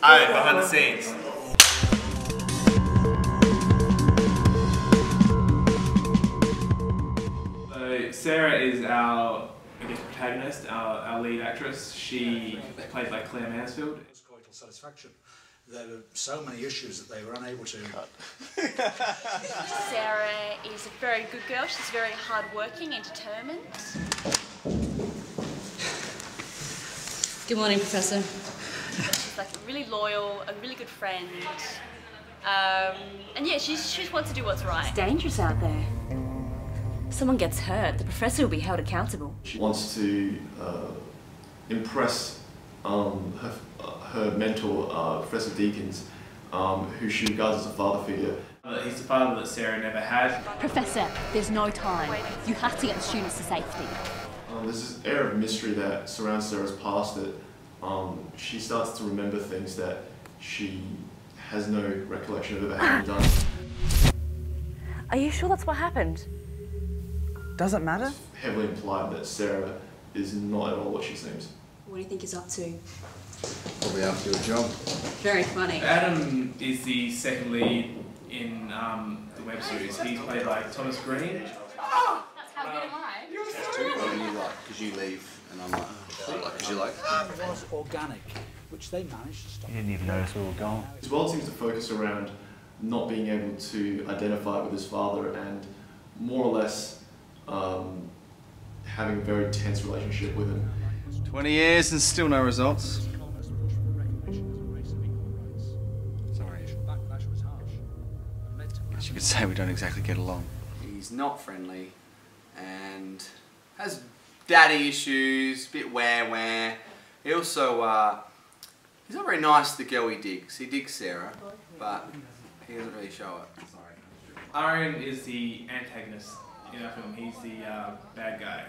Alright, behind the scenes. So Sarah is our, I guess, protagonist, our lead actress. She is played by Claire Mansfield. Coital satisfaction. There were so many issues that they were unable to cut. Sarah is a very good girl. She's very hard-working and determined. Good morning, Professor. She's like really loyal, a really good friend. And yeah, she just wants to do what's right. It's dangerous out there. Someone gets hurt, the professor will be held accountable. She wants to impress her mentor, Professor Deakins, who she regards as a father figure. He's the father that Sarah never had. Professor, there's no time. You have to get the students to safety. There's this air of mystery that surrounds Sarah's past that she starts to remember things that she has no recollection of ever having done. Are you sure that's what happened? Does it matter? It's heavily implied that Sarah is not at all what she seems. What do you think he's up to? Probably out to do a job. Very funny. Adam is the second lead in the web series. He's played by Thomas Green. That's how good am I? Because you leave, and I'm like, because you like. It was organic, which they managed to stop. You didn't even notice we were gone. His world seems to focus around not being able to identify with his father and more or less having a very tense relationship with him. 20 years and still no results. Guess you could say we don't exactly get along. He's not friendly and has daddy issues, a bit where. He also, he's not very nice to the girl he digs. He digs Sarah, but he doesn't really show it. Sorry. Arian is the antagonist in our film. He's the bad guy.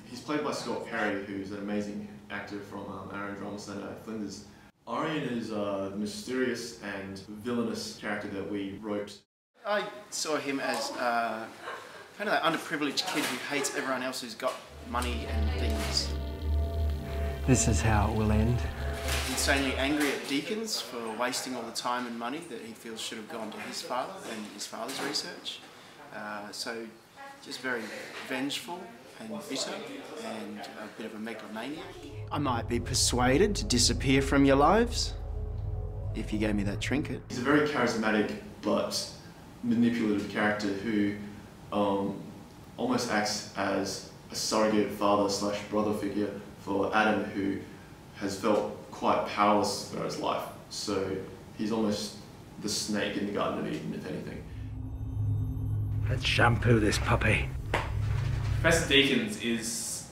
He's played by Scott Perry, who's an amazing actor from Arrow Drama Centre at Flinders. Arian is the mysterious and villainous character that we wrote. I saw him as kind of that underprivileged kid who hates everyone else who's got money and things. This is how it will end. Insanely angry at Deakins for wasting all the time and money that he feels should have gone to his father and his father's research. So just very vengeful and bitter and a bit of a megalomaniac. I might be persuaded to disappear from your lives if you gave me that trinket. He's a very charismatic but manipulative character who almost acts as a surrogate father/brother figure for Adam, who has felt quite powerless throughout his life. So he's almost the snake in the Garden of Eden, if anything. Let's shampoo this puppy. Professor Deakins is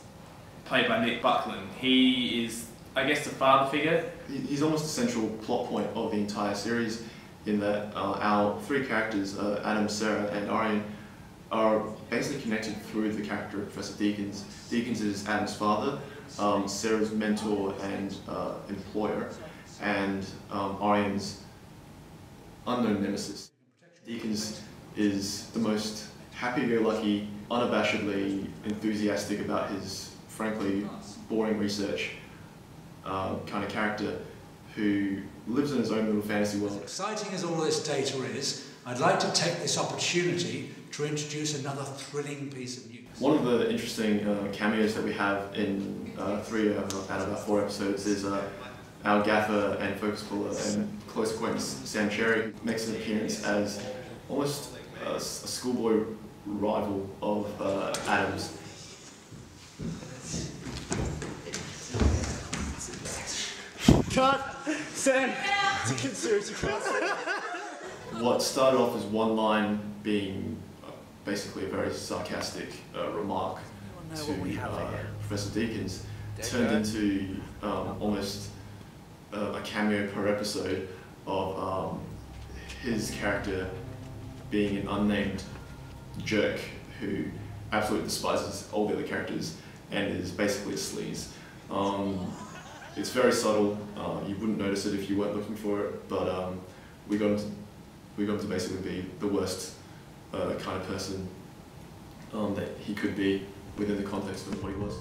played by Nick Buckland. He is, I guess, the father figure. He's almost the central plot point of the entire series in that our three characters, Adam, Sarah and Arian, are basically connected through the character of Professor Deakins. Deakins is Adam's father, Sarah's mentor and employer, and Arian's unknown nemesis. Deakins is the most happy-go-lucky, unabashedly enthusiastic about his, frankly, boring research kind of character who lives in his own little fantasy world. As exciting as all this data is, I'd like to take this opportunity to introduce another thrilling piece of news. One of the interesting cameos that we have in 3 out of our 4 episodes is our gaffer and focus puller and close acquaintance Sam Cherry makes an appearance as almost a schoolboy rival of Adam's. Cut! Sam! Seriously, What started off as one line being basically a very sarcastic remark to Professor Deakins turned into almost a cameo per episode of his character being an unnamed jerk who absolutely despises all the other characters and is basically a sleaze. It's very subtle. You wouldn't notice it if you weren't looking for it, but we got him to basically be the worst kind of person that he could be within the context of what he was.